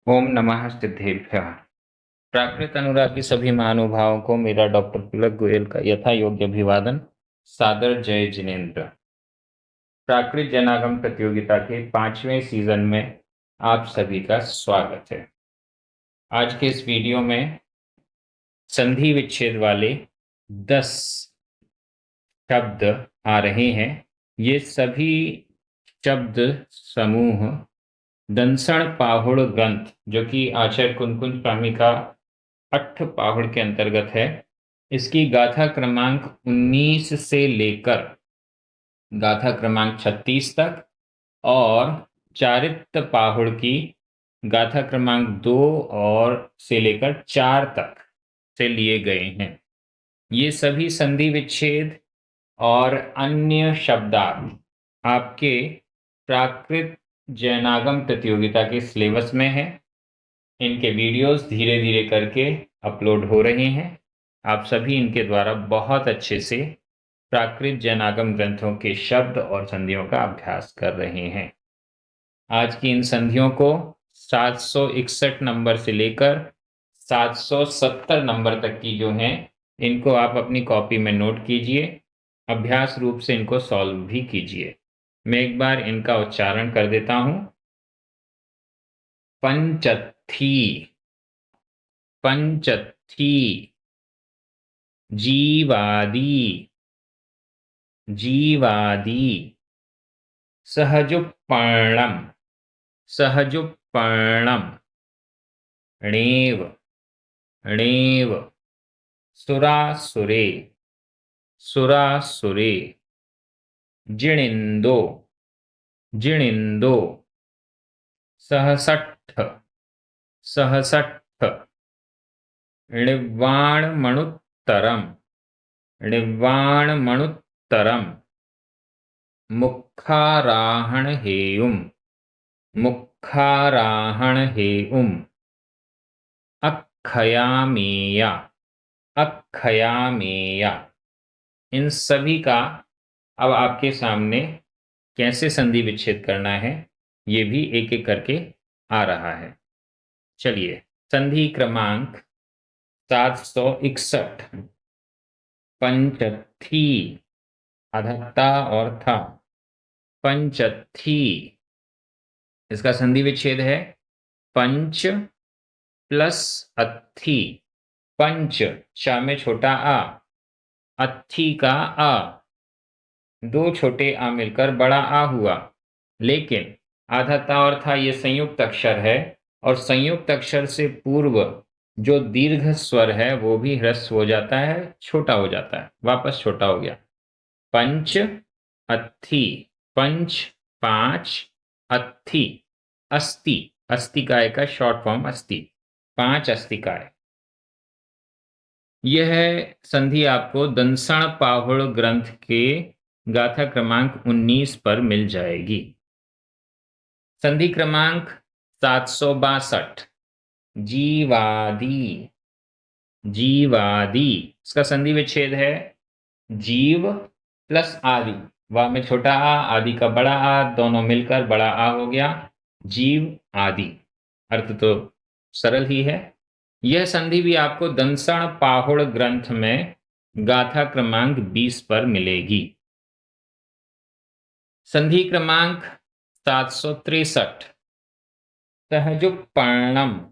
ओम नमः सिद्धेभ्यः। प्राकृत अनुरागी सभी महानुभावों को मेरा डॉक्टर पुलक गोयल का यथा योग्य अभिवादन। सादर जय जिनेन्द्र। प्राकृत जनागम प्रतियोगिता के 5वें सीजन में आप सभी का स्वागत है। आज के इस वीडियो में संधि विच्छेद वाले 10 शब्द आ रहे हैं। ये सभी शब्द समूह दंसण पाहुड़ ग्रंथ, जो कि आचार्य कुंकुंज स्वामी का अट्ठ पाहुड़ के अंतर्गत है, इसकी गाथा क्रमांक 19 से लेकर गाथा क्रमांक 36 तक और चारित्र पाहुड़ की गाथा क्रमांक 2 और से लेकर 4 तक से लिए गए हैं। ये सभी संधि विच्छेद और अन्य शब्दार्थ आपके प्राकृत जैनागम प्रतियोगिता के सिलेबस में है। इनके वीडियोस धीरे धीरे करके अपलोड हो रहे हैं। आप सभी इनके द्वारा बहुत अच्छे से प्राकृत जैनागम ग्रंथों के शब्द और संधियों का अभ्यास कर रहे हैं। आज की इन संधियों को 761 नंबर से लेकर 770 नंबर तक की जो हैं, इनको आप अपनी कॉपी में नोट कीजिए, अभ्यास रूप से इनको सॉल्व भी कीजिए। मैं एक बार इनका उच्चारण कर देता हूं। पंचथी, पंचथी, जीवादि, जीवादि, सहजुपर्णम, सहजुपर्णम, णेव, णेव, सुरासुरे, सुरासुरे, जिणिन्दो, जिणिन्दो, सहसट्ठ, सहसट्ठ, णिव्वाणमणुत्तरम, णिव्वाणमणुत्तरम, मुक्खाराहणहेयुम, मुक्खाराहणहेयुम, अक्खयामेया, अक्खयामेया। इन सभी का अब आपके सामने कैसे संधि विच्छेद करना है, ये भी एक एक करके आ रहा है। चलिए, संधि क्रमांक 761, पंचथी, आधा ता और था, पंचथी। इसका संधि विच्छेद है पंच प्लस अत्थी। पंच, चा में छोटा आ, अत्थी का आ, दो छोटे आ मिलकर बड़ा आ हुआ। लेकिन आधा ता और था ये संयुक्त अक्षर है, और संयुक्त अक्षर से पूर्व जो दीर्घ स्वर है वो भी ह्रस्व हो जाता है, छोटा हो जाता है, वापस छोटा हो गया। पंच अत्थी, पंच 5, अत्थी अस्थि, अस्थिकाय का शॉर्ट फॉर्म अस्थि, 5 अस्थिकाय। यह संधि आपको दंसण पाहुड़ ग्रंथ के गाथा क्रमांक 19 पर मिल जाएगी। संधि क्रमांक 762, जीवादि, जीवादि। इसका संधि विच्छेद है जीव प्लस आदि, वा में छोटा आ, आदि का बड़ा आ, दोनों मिलकर बड़ा आ हो गया, जीव आदि। अर्थ तो सरल ही है। यह संधि भी आपको दंसण पाहुड़ ग्रंथ में गाथा क्रमांक 20 पर मिलेगी। संधि क्रमांक 763, सहजुपर्णम,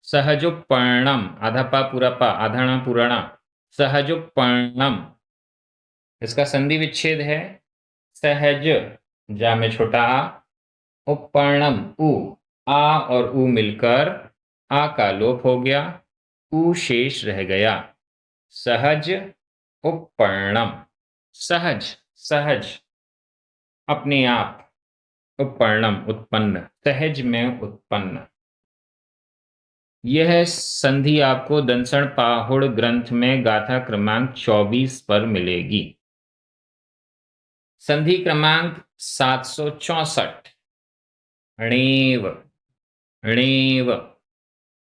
सहजुपर्णम, आधा पा पूरा पा, आधाणा पुराणा, सहजुपर्णम। इसका संधि विच्छेद है सहज, जा में छोटा आ, उपर्णम, उ, आ और उ मिलकर आ का लोप हो गया, उ शेष रह गया। सहज उपर्णम, सहज, सहज, अपने आप, उपर्णम उत्पन्न, सहज में उत्पन्न। यह संधि आपको दंसण पाहुड़ ग्रंथ में गाथा क्रमांक 24 पर मिलेगी। संधि क्रमांक 764, णेव, णेव।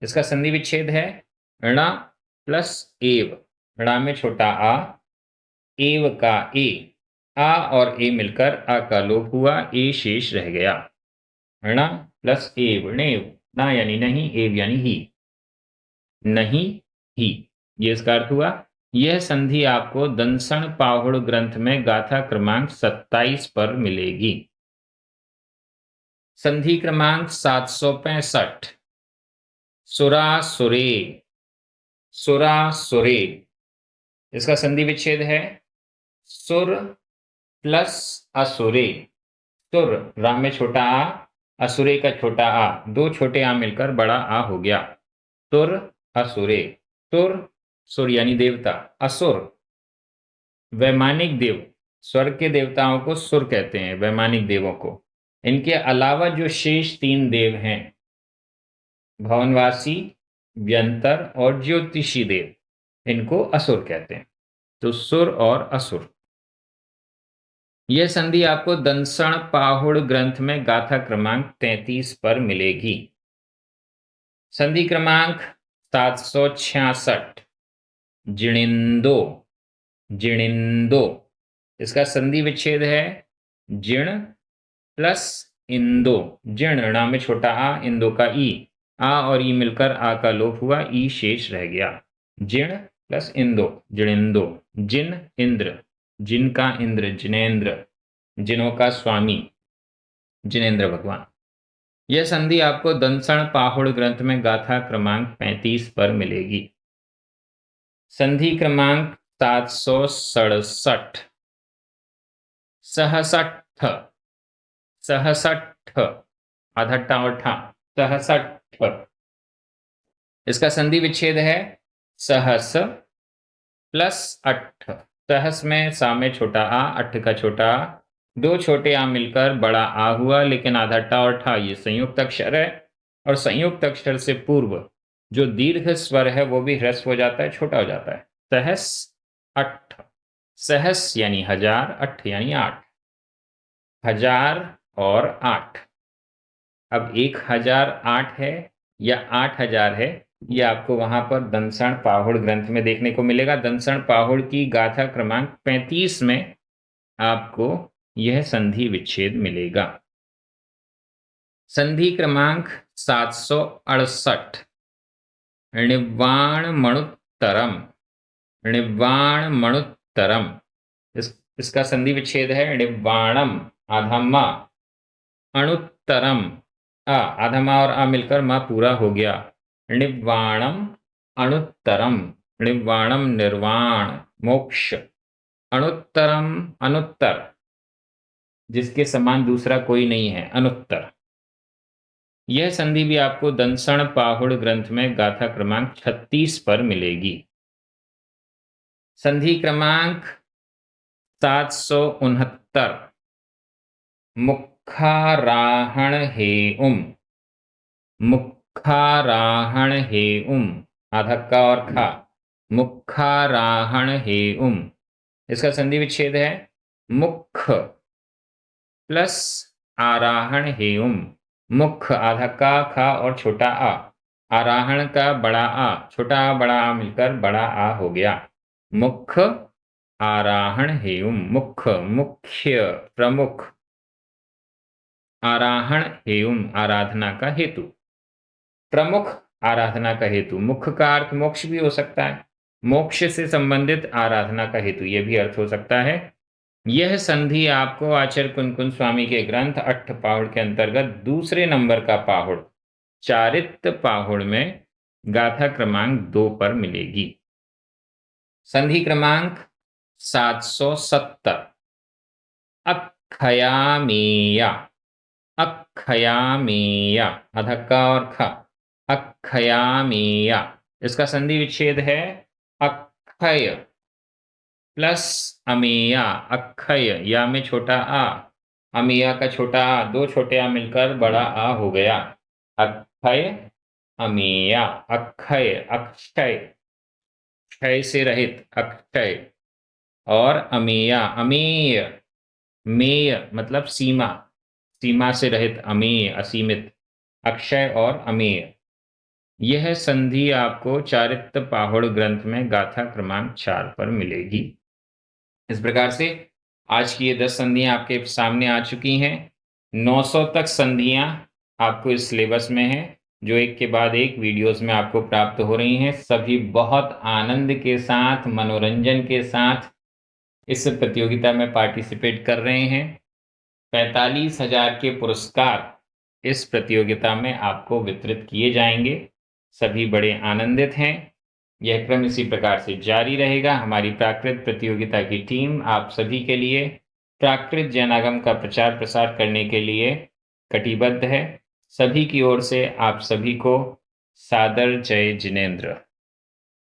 इसका संधि विच्छेद है ण प्लस एव, ण में छोटा आ, एव का ए, आ और ए मिलकर आ का लोप हुआ, ए शेष रह गया, ण प्लस एव, णेव, ना यानी नहीं, एव यानी ही, नहीं ही, ये इसका अर्थ हुआ। यह संधि आपको दंसण पाहुड़ ग्रंथ में गाथा क्रमांक 27 पर मिलेगी। संधि क्रमांक 765, सुरासुरे, सुरासुरे, इसका संधि विच्छेद है सुर प्लस असुरे। सुर, राम में छोटा आ, असुरे का छोटा आ, दो छोटे आ मिलकर बड़ा आ हो गया, तुर असुरे। तुर, सुर यानी देवता, असुर वैमानिक देव, स्वर्ग के देवताओं को सुर कहते हैं, वैमानिक देवों को। इनके अलावा जो शेष 3 देव हैं, भवनवासी, व्यंतर और ज्योतिषी देव, इनको असुर कहते हैं। तो सुर और असुर। यह संधि आपको दंसण पाहुड़ ग्रंथ में गाथा क्रमांक 33 पर मिलेगी। संधि क्रमांक 766, जिणिंदो, जिणिंदो, इसका संधि विच्छेद है जिण प्लस इंदो। जिण, ण में छोटा आ, इंदो का ई, आ और ई मिलकर आ का लोप हुआ, ई शेष रह गया। जिण प्लस इंदो, जिणिंदो। जिन, इंद्र, जिन का इंद्र, जिनेन्द्र, जिनों का स्वामी, जिनेन्द्र भगवान। यह संधि आपको दंसण पाहुड़ ग्रंथ में गाथा क्रमांक 35 पर मिलेगी। संधि क्रमांक 767, सहसठ, सहसठ, आधा और ठा, सहसठ, इसका संधि विच्छेद है सहस प्लस अट्ठ। सहस में सा में छोटा आ, अट्ठ का छोटा आ, दो छोटे आ मिलकर बड़ा आ हुआ, लेकिन आधा टा और ठा ये संयुक्त अक्षर है, और संयुक्त अक्षर से पूर्व जो दीर्घ स्वर है वो भी ह्रस्व हो जाता है, छोटा हो जाता है। सहस अट्ठ, सहस यानी हजार, अट्ठ यानी 8, 1000 और 8। अब 1008 है या 8000 है, ये आपको वहां पर दंसण पाहुड़ ग्रंथ में देखने को मिलेगा। दंसण पाहुड़ की गाथा क्रमांक 35 में आपको यह संधि विच्छेद मिलेगा। संधि क्रमांक 768, णिवाण मणुत्तरम, णिवाण मणुत्तरम, इसका संधि विच्छेद है णिवाणम, आधा मा, अणुत्तरम, आ, आधा मा और आ मिलकर मा पूरा हो गया, णिवाणम अणुत्तरम। णिवाणम निर्वाण, मोक्ष, अणुत्तरम अनुत्तर, जिसके समान दूसरा कोई नहीं है, अनुत्तर। यह संधि भी आपको दंसण पाहुड़ ग्रंथ में गाथा क्रमांक 36 पर मिलेगी। संधि क्रमांक 769, मुखाराहण हेउम, मुखाराहण हेउम, आधा का और खा, मुखाराहण हेउम, इसका संधि विच्छेद है मुख प्लस आराहण हेउम। मुख, आधा का, खा और छोटा आ, आराहण का बड़ा आ, छोटा आ बड़ा आ मिलकर बड़ा आ हो गया, मुख आराहण हेउम। मुख, मुख्य, प्रमुख, आराहण हेउम, आराधना का हेतु, प्रमुख आराधना का हेतु। मुख का अर्थ मोक्ष भी हो सकता है, मोक्ष से संबंधित आराधना का हेतु यह भी अर्थ हो सकता है। यह संधि आपको आचार्य कुनकुन स्वामी के ग्रंथ अट्ठ पाहुड़ के अंतर्गत दूसरे नंबर का पाहुड़, चारित्र पाहुड़ में गाथा क्रमांक 2 पर मिलेगी। संधि क्रमांक 770, अक्षयामेया, अक्षयामेया, आधा का और खा, अक्षयामेया, इसका संधि विच्छेद है अक्षय प्लस अमेया। अक्षय, या में छोटा आ, अमेया का छोटा आ, दो छोटे आ मिलकर बड़ा आ हो गया, अक्षय अमेया। अक्षय, अक्षय, क्षय से रहित, अक्षय, और अमेया, अमेय, मेय मतलब सीमा, सीमा से रहित, अमेय असीमित, अक्षय और अमेय। यह संधि आपको चारित्र पाहुड़ ग्रंथ में गाथा क्रमांक 4 पर मिलेगी। इस प्रकार से आज की ये 10 संधियां आपके सामने आ चुकी हैं। 900 तक संधियां आपको इस सिलेबस में हैं। जो एक के बाद एक वीडियोस में आपको प्राप्त हो रही हैं। सभी बहुत आनंद के साथ, मनोरंजन के साथ इस प्रतियोगिता में पार्टिसिपेट कर रहे हैं। 45,000 के पुरस्कार इस प्रतियोगिता में आपको वितरित किए जाएंगे। सभी बड़े आनंदित हैं। यह क्रम इसी प्रकार से जारी रहेगा। हमारी प्राकृत प्रतियोगिता की टीम आप सभी के लिए प्राकृत जैनागम का प्रचार प्रसार करने के लिए कटिबद्ध है। सभी की ओर से आप सभी को सादर जय जिनेंद्र।